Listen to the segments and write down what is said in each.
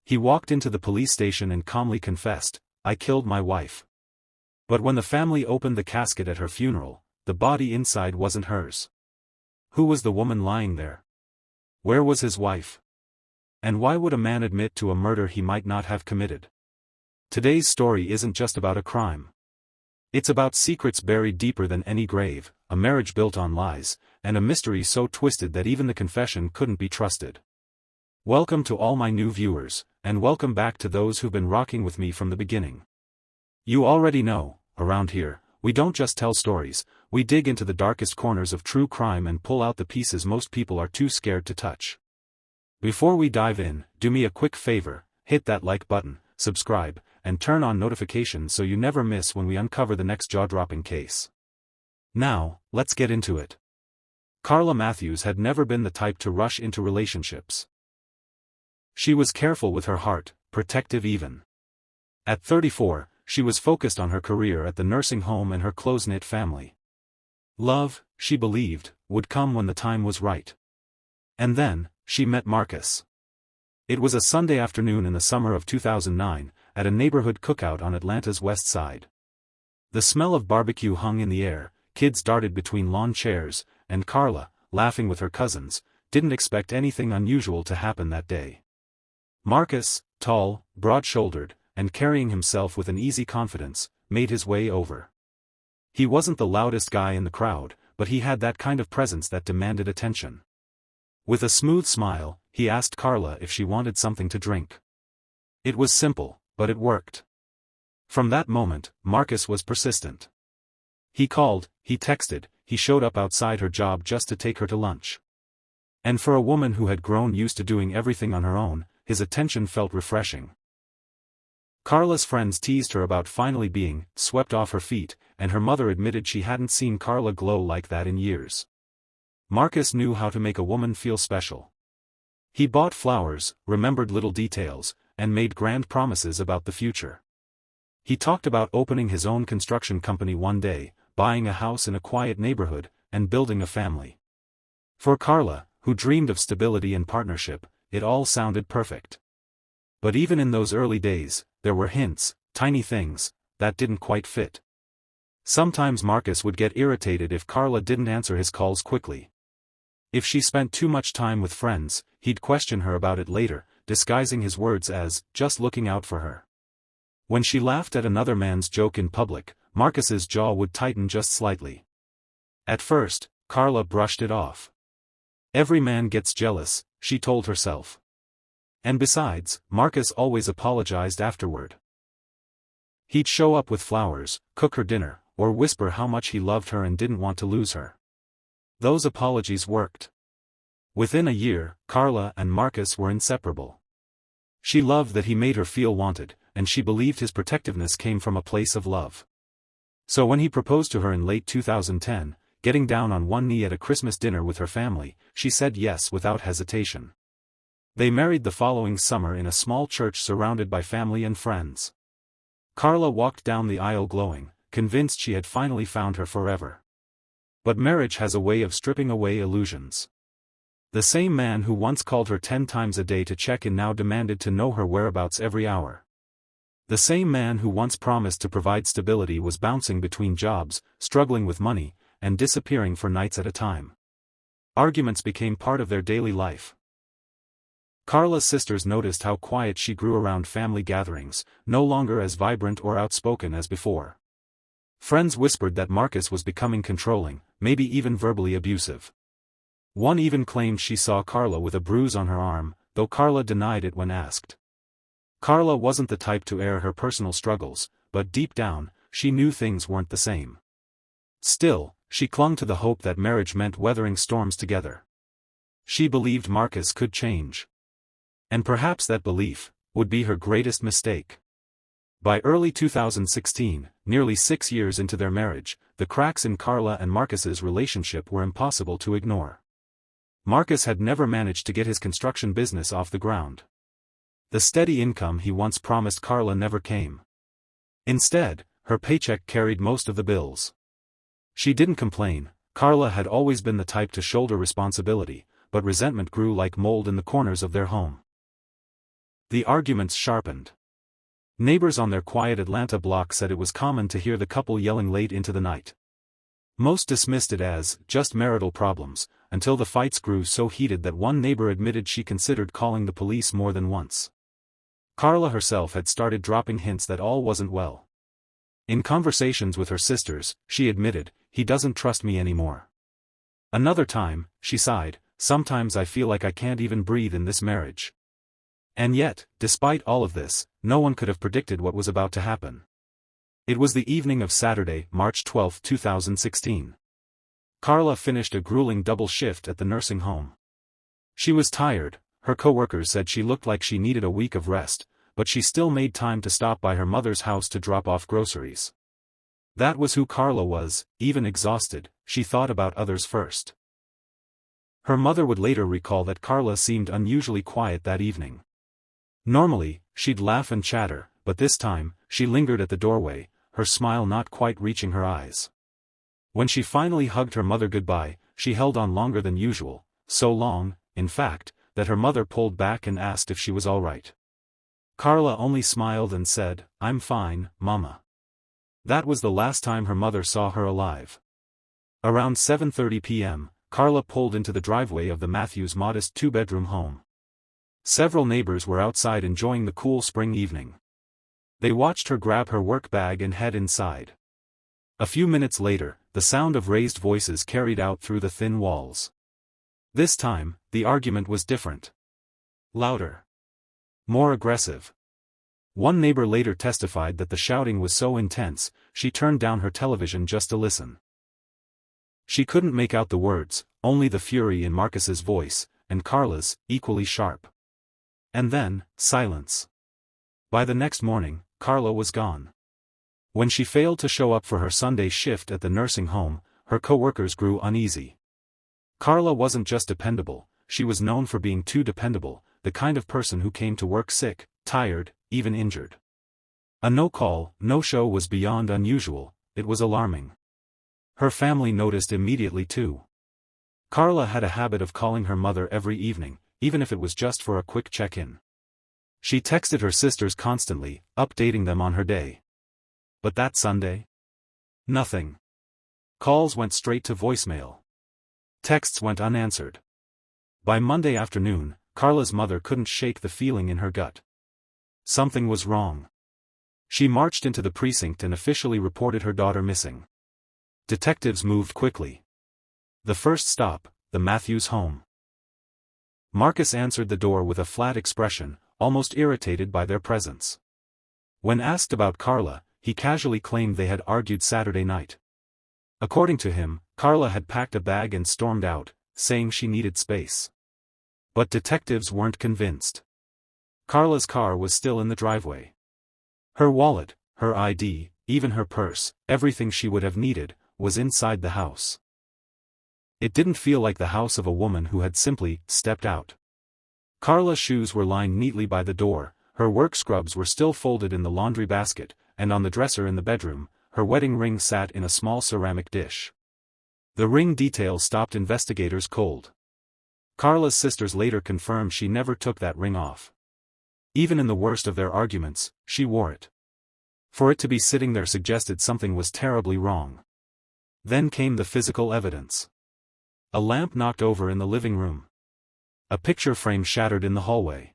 He walked into the police station and calmly confessed, "I killed my wife." But when the family opened the casket at her funeral, the body inside wasn't hers. Who was the woman lying there? Where was his wife? And why would a man admit to a murder he might not have committed? Today's story isn't just about a crime. It's about secrets buried deeper than any grave, a marriage built on lies, and a mystery so twisted that even the confession couldn't be trusted. Welcome to all my new viewers, and welcome back to those who've been rocking with me from the beginning. You already know, around here, we don't just tell stories, we dig into the darkest corners of true crime and pull out the pieces most people are too scared to touch. Before we dive in, do me a quick favor, hit that like button, subscribe, and turn on notifications so you never miss when we uncover the next jaw-dropping case. Now, let's get into it. Carla Matthews had never been the type to rush into relationships. She was careful with her heart, protective even. At 34, she was focused on her career at the nursing home and her close-knit family. Love, she believed, would come when the time was right. And then, she met Marcus. It was a Sunday afternoon in the summer of 2009, at a neighborhood cookout on Atlanta's west side. The smell of barbecue hung in the air, kids darted between lawn chairs, and Carla, laughing with her cousins, didn't expect anything unusual to happen that day. Marcus, tall, broad-shouldered, and carrying himself with an easy confidence, made his way over. He wasn't the loudest guy in the crowd, but he had that kind of presence that demanded attention. With a smooth smile, he asked Carla if she wanted something to drink. It was simple, but it worked. From that moment, Marcus was persistent. He called, he texted, he showed up outside her job just to take her to lunch. And for a woman who had grown used to doing everything on her own, his attention felt refreshing. Carla's friends teased her about finally being swept off her feet, and her mother admitted she hadn't seen Carla glow like that in years. Marcus knew how to make a woman feel special. He bought flowers, remembered little details, and made grand promises about the future. He talked about opening his own construction company one day, buying a house in a quiet neighborhood, and building a family. For Carla, who dreamed of stability and partnership, it all sounded perfect. But even in those early days, there were hints, tiny things, that didn't quite fit. Sometimes Marcus would get irritated if Carla didn't answer his calls quickly. If she spent too much time with friends, he'd question her about it later, disguising his words as, just looking out for her. When she laughed at another man's joke in public, Marcus's jaw would tighten just slightly. At first, Carla brushed it off. Every man gets jealous, she told herself. And besides, Marcus always apologized afterward. He'd show up with flowers, cook her dinner, or whisper how much he loved her and didn't want to lose her. Those apologies worked. Within a year, Carla and Marcus were inseparable. She loved that he made her feel wanted, and she believed his protectiveness came from a place of love. So when he proposed to her in late 2010, getting down on one knee at a Christmas dinner with her family, she said yes without hesitation. They married the following summer in a small church surrounded by family and friends. Carla walked down the aisle glowing, convinced she had finally found her forever. But marriage has a way of stripping away illusions. The same man who once called her 10 times a day to check in now demanded to know her whereabouts every hour. The same man who once promised to provide stability was bouncing between jobs, struggling with money, and disappearing for nights at a time. Arguments became part of their daily life. Carla's sisters noticed how quiet she grew around family gatherings, no longer as vibrant or outspoken as before. Friends whispered that Marcus was becoming controlling, maybe even verbally abusive. One even claimed she saw Carla with a bruise on her arm, though Carla denied it when asked. Carla wasn't the type to air her personal struggles, but deep down, she knew things weren't the same. Still, she clung to the hope that marriage meant weathering storms together. She believed Marcus could change. And perhaps that belief would be her greatest mistake. By early 2016, nearly 6 years into their marriage, the cracks in Carla and Marcus's relationship were impossible to ignore. Marcus had never managed to get his construction business off the ground. The steady income he once promised Carla never came. Instead, her paycheck carried most of the bills. She didn't complain. Carla had always been the type to shoulder responsibility, but resentment grew like mold in the corners of their home. The arguments sharpened. Neighbors on their quiet Atlanta block said it was common to hear the couple yelling late into the night. Most dismissed it as just marital problems, until the fights grew so heated that one neighbor admitted she considered calling the police more than once. Carla herself had started dropping hints that all wasn't well. In conversations with her sisters, she admitted, "He doesn't trust me anymore." Another time, she sighed, "Sometimes I feel like I can't even breathe in this marriage." And yet, despite all of this, no one could have predicted what was about to happen. It was the evening of Saturday, March 12, 2016. Carla finished a grueling double shift at the nursing home. She was tired, her coworkers said she looked like she needed a week of rest, but she still made time to stop by her mother's house to drop off groceries. That was who Carla was. Even exhausted, she thought about others first. Her mother would later recall that Carla seemed unusually quiet that evening. Normally, she'd laugh and chatter, but this time, she lingered at the doorway, her smile not quite reaching her eyes. When she finally hugged her mother goodbye, she held on longer than usual, so long, in fact, that her mother pulled back and asked if she was all right. Carla only smiled and said, "I'm fine, Mama." That was the last time her mother saw her alive. Around 7:30 p.m., Carla pulled into the driveway of the Matthews' modest two-bedroom home. Several neighbors were outside enjoying the cool spring evening. They watched her grab her work bag and head inside. A few minutes later, the sound of raised voices carried out through the thin walls. This time, the argument was different. Louder. More aggressive. One neighbor later testified that the shouting was so intense, she turned down her television just to listen. She couldn't make out the words, only the fury in Marcus's voice, and Carla's, equally sharp. And then, silence. By the next morning, Carla was gone. When she failed to show up for her Sunday shift at the nursing home, her coworkers grew uneasy. Carla wasn't just dependable, she was known for being too dependable, the kind of person who came to work sick, tired, even injured. A no-call, no-show was beyond unusual, it was alarming. Her family noticed immediately too. Carla had a habit of calling her mother every evening, even if it was just for a quick check-in. She texted her sisters constantly, updating them on her day. But that Sunday? Nothing. Calls went straight to voicemail. Texts went unanswered. By Monday afternoon, Carla's mother couldn't shake the feeling in her gut. Something was wrong. She marched into the precinct and officially reported her daughter missing. Detectives moved quickly. The first stop, the Matthews home. Marcus answered the door with a flat expression, almost irritated by their presence. When asked about Carla, he casually claimed they had argued Saturday night. According to him, Carla had packed a bag and stormed out, saying she needed space. But detectives weren't convinced. Carla's car was still in the driveway. Her wallet, her ID, even her purse, everything she would have needed, was inside the house. It didn't feel like the house of a woman who had simply stepped out. Carla's shoes were lined neatly by the door, her work scrubs were still folded in the laundry basket, and on the dresser in the bedroom, her wedding ring sat in a small ceramic dish. The ring detail stopped investigators cold. Carla's sisters later confirmed she never took that ring off. Even in the worst of their arguments, she wore it. For it to be sitting there suggested something was terribly wrong. Then came the physical evidence. A lamp knocked over in the living room. A picture frame shattered in the hallway.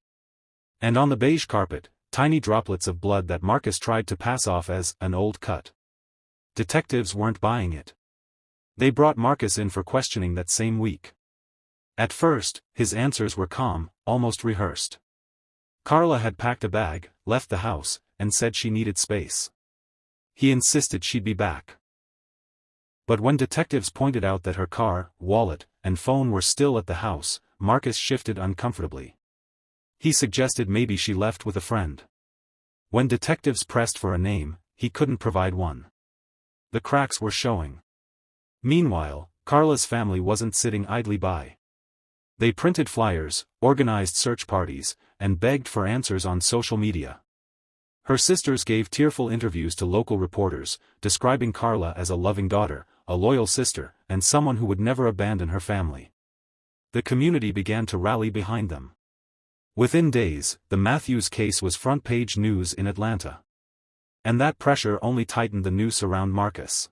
And on the beige carpet, tiny droplets of blood that Marcus tried to pass off as an old cut. Detectives weren't buying it. They brought Marcus in for questioning that same week. At first, his answers were calm, almost rehearsed. Carla had packed a bag, left the house, and said she needed space. He insisted she'd be back. But when detectives pointed out that her car, wallet, and phone were still at the house, Marcus shifted uncomfortably. He suggested maybe she left with a friend. When detectives pressed for a name, he couldn't provide one. The cracks were showing. Meanwhile, Carla's family wasn't sitting idly by. They printed flyers, organized search parties, and begged for answers on social media. Her sisters gave tearful interviews to local reporters, describing Carla as a loving daughter, a loyal sister, and someone who would never abandon her family. The community began to rally behind them. Within days, the Matthews case was front-page news in Atlanta. And that pressure only tightened the noose around Marcus.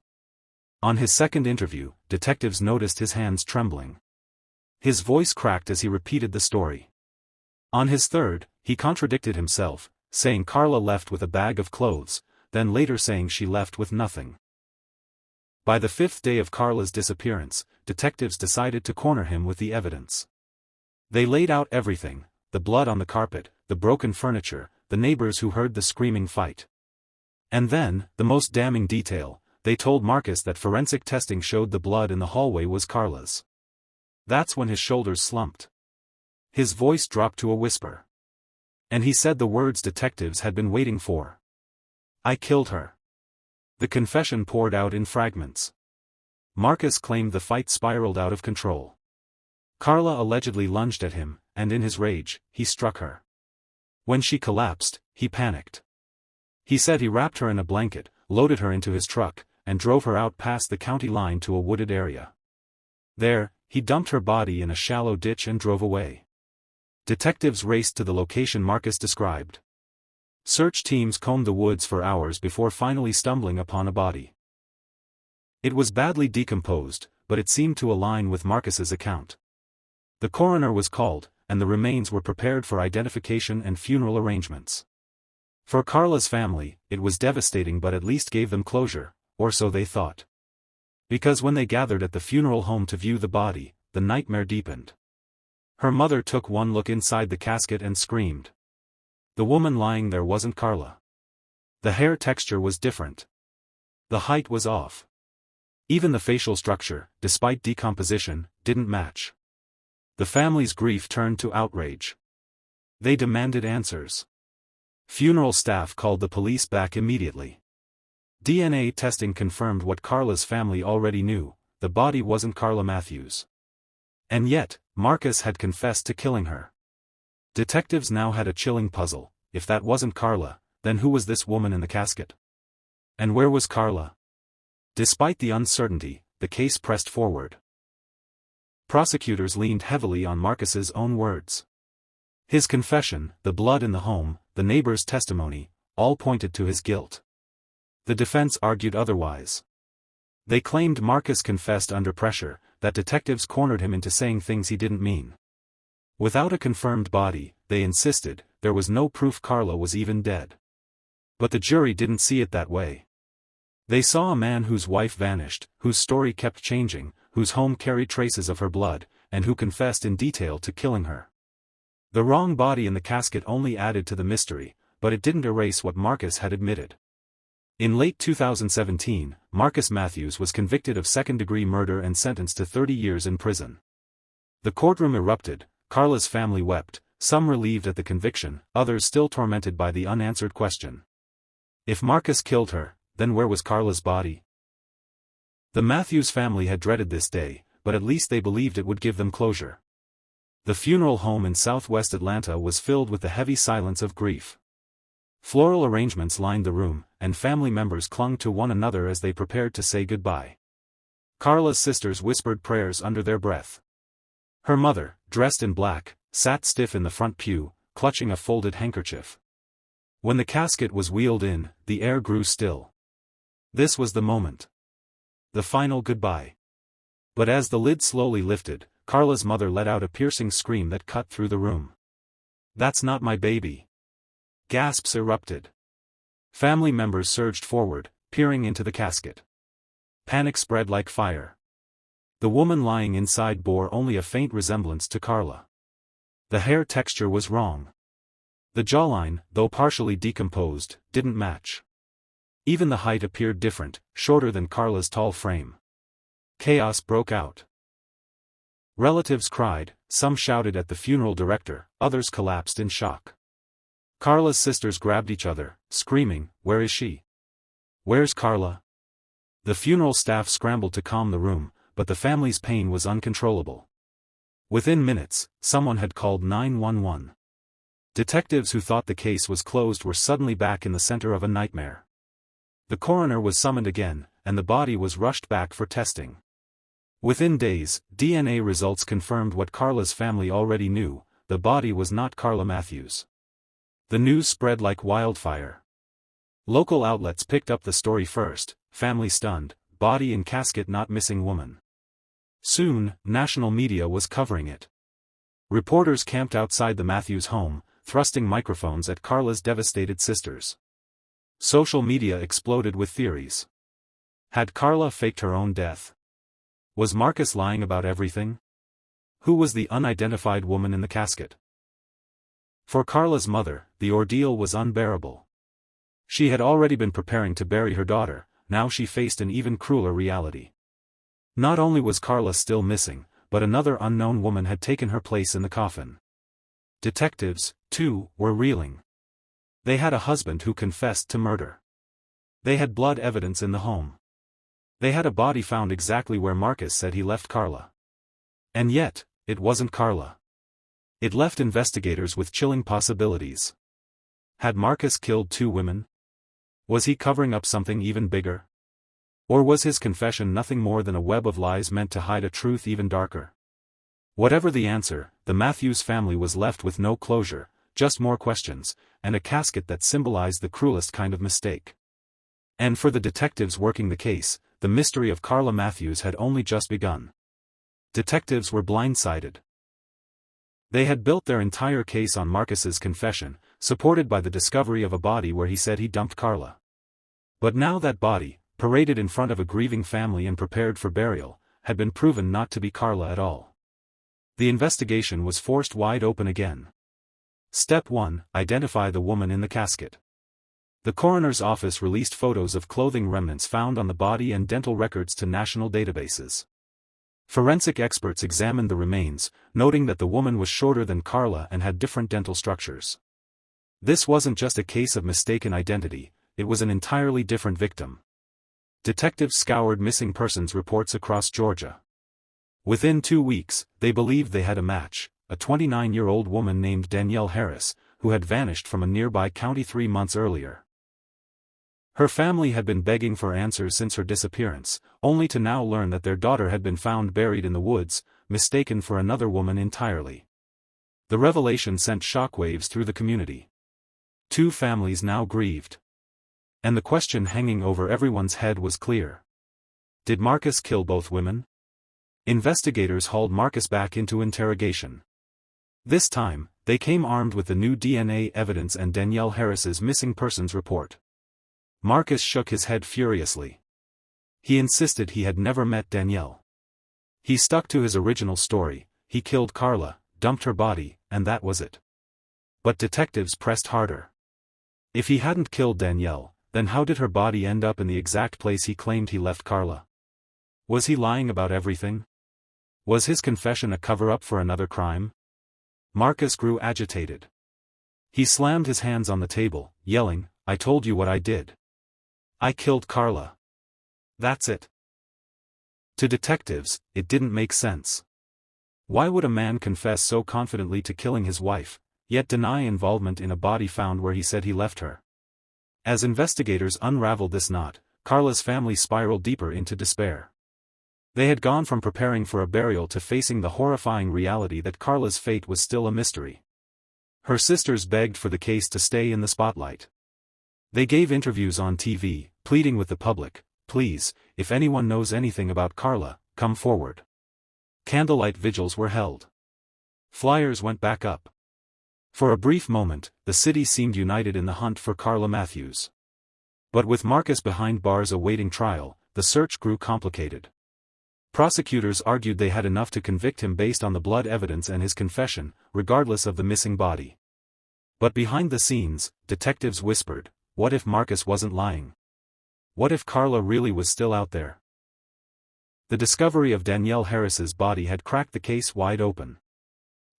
On his second interview, detectives noticed his hands trembling. His voice cracked as he repeated the story. On his third, he contradicted himself, saying Carla left with a bag of clothes, then later saying she left with nothing. By the fifth day of Carla's disappearance, detectives decided to corner him with the evidence. They laid out everything: the blood on the carpet, the broken furniture, the neighbors who heard the screaming fight. And then, the most damning detail, they told Marcus that forensic testing showed the blood in the hallway was Carla's. That's when his shoulders slumped. His voice dropped to a whisper. And he said the words detectives had been waiting for. "I killed her." The confession poured out in fragments. Marcus claimed the fight spiraled out of control. Carla allegedly lunged at him, and in his rage, he struck her. When she collapsed, he panicked. He said he wrapped her in a blanket, loaded her into his truck, and drove her out past the county line to a wooded area. There, he dumped her body in a shallow ditch and drove away. Detectives raced to the location Marcus described. Search teams combed the woods for hours before finally stumbling upon a body. It was badly decomposed, but it seemed to align with Marcus's account. The coroner was called, and the remains were prepared for identification and funeral arrangements. For Carla's family, it was devastating, but at least gave them closure, or so they thought. Because when they gathered at the funeral home to view the body, the nightmare deepened. Her mother took one look inside the casket and screamed. The woman lying there wasn't Carla. The hair texture was different. The height was off. Even the facial structure, despite decomposition, didn't match. The family's grief turned to outrage. They demanded answers. Funeral staff called the police back immediately. DNA testing confirmed what Carla's family already knew: the body wasn't Carla Matthews. And yet, Marcus had confessed to killing her. Detectives now had a chilling puzzle: if that wasn't Carla, then who was this woman in the casket? And where was Carla? Despite the uncertainty, the case pressed forward. Prosecutors leaned heavily on Marcus's own words. His confession, the blood in the home, the neighbor's testimony, all pointed to his guilt. The defense argued otherwise. They claimed Marcus confessed under pressure, that detectives cornered him into saying things he didn't mean. Without a confirmed body, they insisted, there was no proof Carla was even dead. But the jury didn't see it that way. They saw a man whose wife vanished, whose story kept changing, whose home carried traces of her blood, and who confessed in detail to killing her. The wrong body in the casket only added to the mystery, but it didn't erase what Marcus had admitted. In late 2017, Marcus Matthews was convicted of second-degree murder and sentenced to 30 years in prison. The courtroom erupted, Carla's family wept, some relieved at the conviction, others still tormented by the unanswered question. If Marcus killed her, then where was Carla's body? The Matthews family had dreaded this day, but at least they believed it would give them closure. The funeral home in southwest Atlanta was filled with the heavy silence of grief. Floral arrangements lined the room, and family members clung to one another as they prepared to say goodbye. Carla's sisters whispered prayers under their breath. Her mother, dressed in black, sat stiff in the front pew, clutching a folded handkerchief. When the casket was wheeled in, the air grew still. This was the moment. The final goodbye. But as the lid slowly lifted, Carla's mother let out a piercing scream that cut through the room. "That's not my baby." Gasps erupted. Family members surged forward, peering into the casket. Panic spread like fire. The woman lying inside bore only a faint resemblance to Carla. The hair texture was wrong. The jawline, though partially decomposed, didn't match. Even the height appeared different, shorter than Carla's tall frame. Chaos broke out. Relatives cried, some shouted at the funeral director, others collapsed in shock. Carla's sisters grabbed each other, screaming, "Where is she? Where's Carla?" The funeral staff scrambled to calm the room, but the family's pain was uncontrollable. Within minutes, someone had called 911. Detectives who thought the case was closed were suddenly back in the center of a nightmare. The coroner was summoned again, and the body was rushed back for testing. Within days, DNA results confirmed what Carla's family already knew: the body was not Carla Matthews. The news spread like wildfire. Local outlets picked up the story first, family stunned, body in casket not missing woman. Soon, national media was covering it. Reporters camped outside the Matthews home, thrusting microphones at Carla's devastated sisters. Social media exploded with theories. Had Carla faked her own death? Was Marcus lying about everything? Who was the unidentified woman in the casket? For Carla's mother, the ordeal was unbearable. She had already been preparing to bury her daughter, now she faced an even crueler reality. Not only was Carla still missing, but another unknown woman had taken her place in the coffin. Detectives, too, were reeling. They had a husband who confessed to murder. They had blood evidence in the home. They had a body found exactly where Marcus said he left Carla. And yet, it wasn't Carla. It left investigators with chilling possibilities. Had Marcus killed two women? Was he covering up something even bigger? Or was his confession nothing more than a web of lies meant to hide a truth even darker? Whatever the answer, the Matthews family was left with no closure, just more questions, and a casket that symbolized the cruelest kind of mistake. And for the detectives working the case, the mystery of Carla Matthews had only just begun. Detectives were blindsided. They had built their entire case on Marcus's confession, supported by the discovery of a body where he said he dumped Carla. But now that body, paraded in front of a grieving family and prepared for burial, had been proven not to be Carla at all. The investigation was forced wide open again. Step 1: Identify the woman in the casket. The coroner's office released photos of clothing remnants found on the body and dental records to national databases. Forensic experts examined the remains, noting that the woman was shorter than Carla and had different dental structures. This wasn't just a case of mistaken identity, it was an entirely different victim. Detectives scoured missing persons reports across Georgia. Within 2 weeks, they believed they had a match, a 29-year-old woman named Danielle Harris, who had vanished from a nearby county 3 months earlier. Her family had been begging for answers since her disappearance, only to now learn that their daughter had been found buried in the woods, mistaken for another woman entirely. The revelation sent shockwaves through the community. 2 families now grieved. And the question hanging over everyone's head was clear. Did Marcus kill both women? Investigators hauled Marcus back into interrogation. This time, they came armed with the new DNA evidence and Danielle Harris's missing persons report. Marcus shook his head furiously. He insisted he had never met Danielle. He stuck to his original story: he killed Carla, dumped her body, and that was it. But detectives pressed harder. If he hadn't killed Danielle, then how did her body end up in the exact place he claimed he left Carla? Was he lying about everything? Was his confession a cover-up for another crime? Marcus grew agitated. He slammed his hands on the table, yelling, "I told you what I did. I killed Carla. That's it." To detectives, it didn't make sense. Why would a man confess so confidently to killing his wife, yet deny involvement in a body found where he said he left her? As investigators unraveled this knot, Carla's family spiraled deeper into despair. They had gone from preparing for a burial to facing the horrifying reality that Carla's fate was still a mystery. Her sisters begged for the case to stay in the spotlight. They gave interviews on TV, pleading with the public, "Please, if anyone knows anything about Carla, come forward." Candlelight vigils were held. Flyers went back up. For a brief moment, the city seemed united in the hunt for Carla Matthews. But with Marcus behind bars awaiting trial, the search grew complicated. Prosecutors argued they had enough to convict him based on the blood evidence and his confession, regardless of the missing body. But behind the scenes, detectives whispered, what if Marcus wasn't lying? What if Carla really was still out there? The discovery of Danielle Harris's body had cracked the case wide open.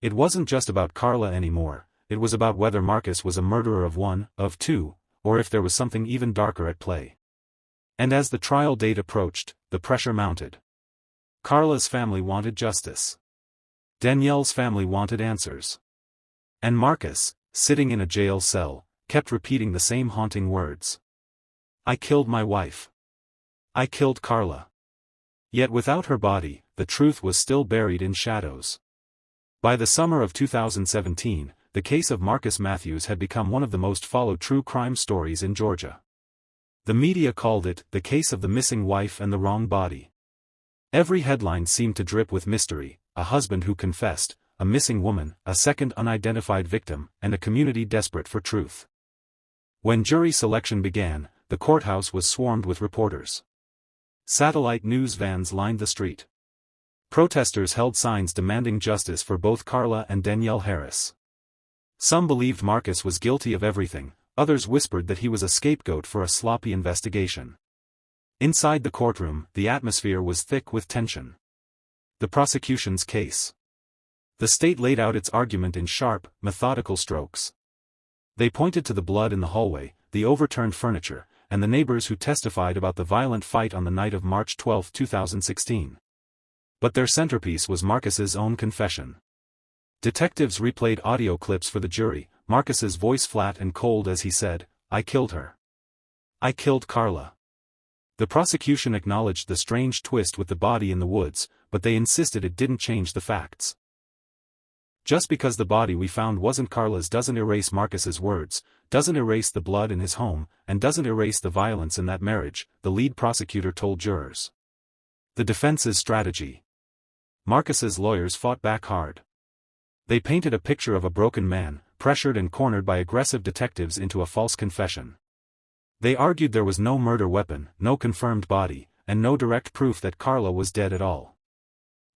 It wasn't just about Carla anymore, it was about whether Marcus was a murderer of one, of two, or if there was something even darker at play. And as the trial date approached, the pressure mounted. Carla's family wanted justice. Danielle's family wanted answers. And Marcus, sitting in a jail cell, kept repeating the same haunting words. I killed my wife. I killed Carla. Yet without her body, the truth was still buried in shadows. By the summer of 2017, the case of Marcus Matthews had become one of the most followed true crime stories in Georgia. The media called it the case of the missing wife and the wrong body. Every headline seemed to drip with mystery: a husband who confessed, a missing woman, a second unidentified victim, and a community desperate for truth. When jury selection began, the courthouse was swarmed with reporters. Satellite news vans lined the street. Protesters held signs demanding justice for both Carla and Danielle Harris. Some believed Marcus was guilty of everything, others whispered that he was a scapegoat for a sloppy investigation. Inside the courtroom, the atmosphere was thick with tension. The prosecution's case. The state laid out its argument in sharp, methodical strokes. They pointed to the blood in the hallway, the overturned furniture, and the neighbors who testified about the violent fight on the night of March 12, 2016. But their centerpiece was Marcus's own confession. Detectives replayed audio clips for the jury, Marcus's voice flat and cold as he said, "I killed her. I killed Carla." The prosecution acknowledged the strange twist with the body in the woods, but they insisted it didn't change the facts. Just because the body we found wasn't Carla's doesn't erase Marcus's words, doesn't erase the blood in his home, and doesn't erase the violence in that marriage, the lead prosecutor told jurors. The defense's strategy. Marcus's lawyers fought back hard. They painted a picture of a broken man, pressured and cornered by aggressive detectives into a false confession. They argued there was no murder weapon, no confirmed body, and no direct proof that Carla was dead at all.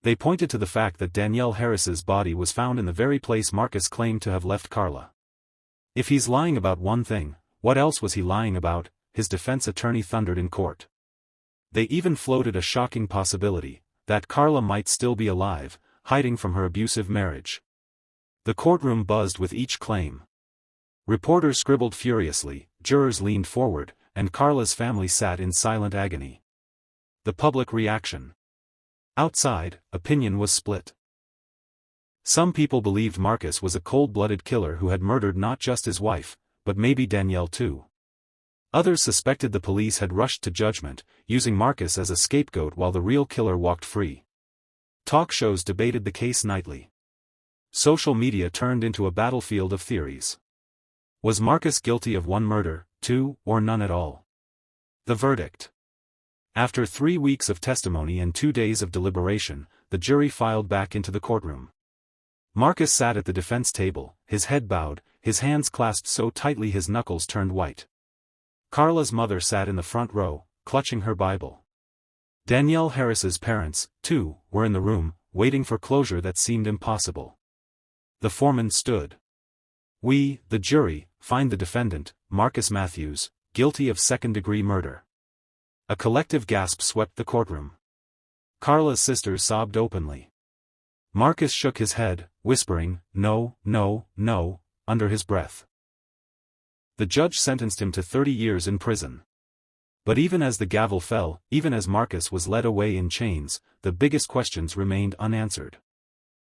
They pointed to the fact that Danielle Harris's body was found in the very place Marcus claimed to have left Carla. If he's lying about one thing, what else was he lying about? His defense attorney thundered in court. They even floated a shocking possibility, that Carla might still be alive, hiding from her abusive marriage. The courtroom buzzed with each claim. Reporters scribbled furiously, jurors leaned forward, and Carla's family sat in silent agony. The public reaction. Outside, opinion was split. Some people believed Marcus was a cold-blooded killer who had murdered not just his wife, but maybe Danielle too. Others suspected the police had rushed to judgment, using Marcus as a scapegoat while the real killer walked free. Talk shows debated the case nightly. Social media turned into a battlefield of theories. Was Marcus guilty of one murder, two, or none at all? The verdict. After 3 weeks of testimony and 2 days of deliberation, the jury filed back into the courtroom. Marcus sat at the defense table, his head bowed, his hands clasped so tightly his knuckles turned white. Carla's mother sat in the front row, clutching her Bible. Danielle Harris's parents, too, were in the room, waiting for closure that seemed impossible. The foreman stood. "We, the jury, find the defendant, Marcus Matthews, guilty of second-degree murder." A collective gasp swept the courtroom. Carla's sisters sobbed openly. Marcus shook his head, whispering, "No, no, no," under his breath. The judge sentenced him to 30 years in prison. But even as the gavel fell, even as Marcus was led away in chains, the biggest questions remained unanswered.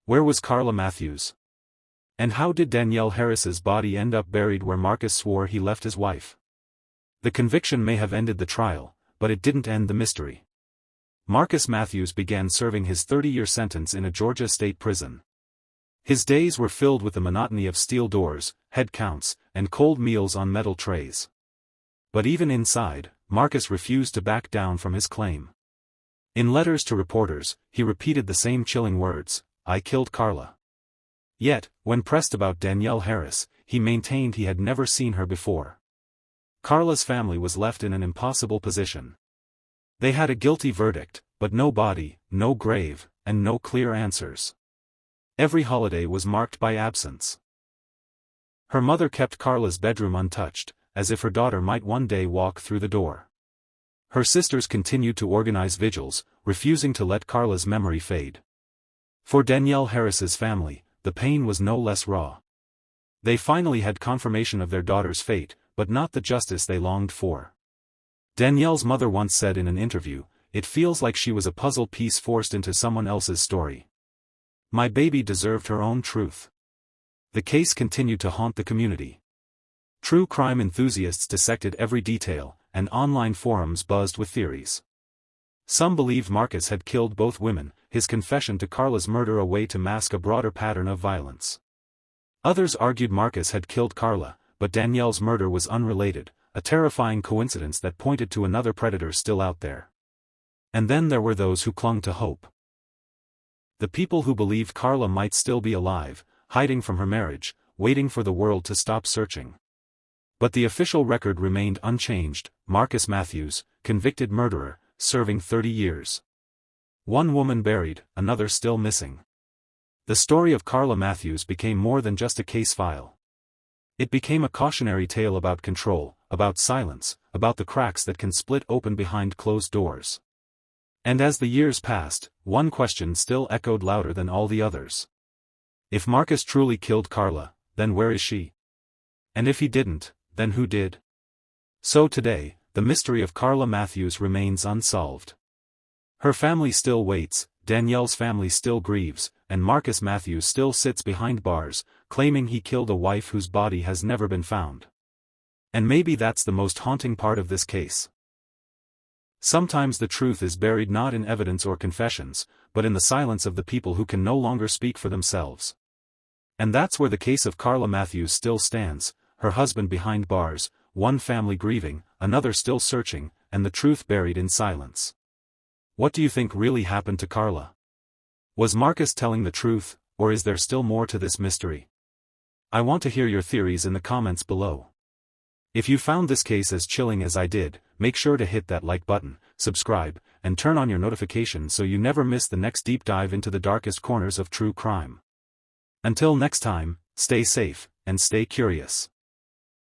Where was Carla Matthews? And how did Danielle Harris's body end up buried where Marcus swore he left his wife? The conviction may have ended the trial, but it didn't end the mystery. Marcus Matthews began serving his 30-year sentence in a Georgia state prison. His days were filled with the monotony of steel doors, head counts, and cold meals on metal trays. But even inside, Marcus refused to back down from his claim. In letters to reporters, he repeated the same chilling words, "I killed Carla." Yet, when pressed about Danielle Harris, he maintained he had never seen her before. Carla's family was left in an impossible position. They had a guilty verdict, but no body, no grave, and no clear answers. Every holiday was marked by absence. Her mother kept Carla's bedroom untouched, as if her daughter might one day walk through the door. Her sisters continued to organize vigils, refusing to let Carla's memory fade. For Danielle Harris's family, the pain was no less raw. They finally had confirmation of their daughter's fate, but not the justice they longed for. Danielle's mother once said in an interview, "It feels like she was a puzzle piece forced into someone else's story. My baby deserved her own truth." The case continued to haunt the community. True crime enthusiasts dissected every detail, and online forums buzzed with theories. Some believed Marcus had killed both women, his confession to Carla's murder a way to mask a broader pattern of violence. Others argued Marcus had killed Carla, but Danielle's murder was unrelated, a terrifying coincidence that pointed to another predator still out there. And then there were those who clung to hope. The people who believed Carla might still be alive, hiding from her marriage, waiting for the world to stop searching. But the official record remained unchanged: Marcus Matthews, convicted murderer, serving 30 years. One woman buried, another still missing. The story of Carla Matthews became more than just a case file. It became a cautionary tale about control, about silence, about the cracks that can split open behind closed doors. And as the years passed, one question still echoed louder than all the others. If Marcus truly killed Carla, then where is she? And if he didn't, then who did? So today, the mystery of Carla Matthews remains unsolved. Her family still waits, Danielle's family still grieves, and Marcus Matthews still sits behind bars, claiming he killed a wife whose body has never been found. And maybe that's the most haunting part of this case. Sometimes the truth is buried not in evidence or confessions, but in the silence of the people who can no longer speak for themselves. And that's where the case of Carla Matthews still stands, her husband behind bars, one family grieving, another still searching, and the truth buried in silence. What do you think really happened to Carla? Was Marcus telling the truth, or is there still more to this mystery? I want to hear your theories in the comments below. If you found this case as chilling as I did, make sure to hit that like button, subscribe, and turn on your notifications so you never miss the next deep dive into the darkest corners of true crime. Until next time, stay safe, and stay curious.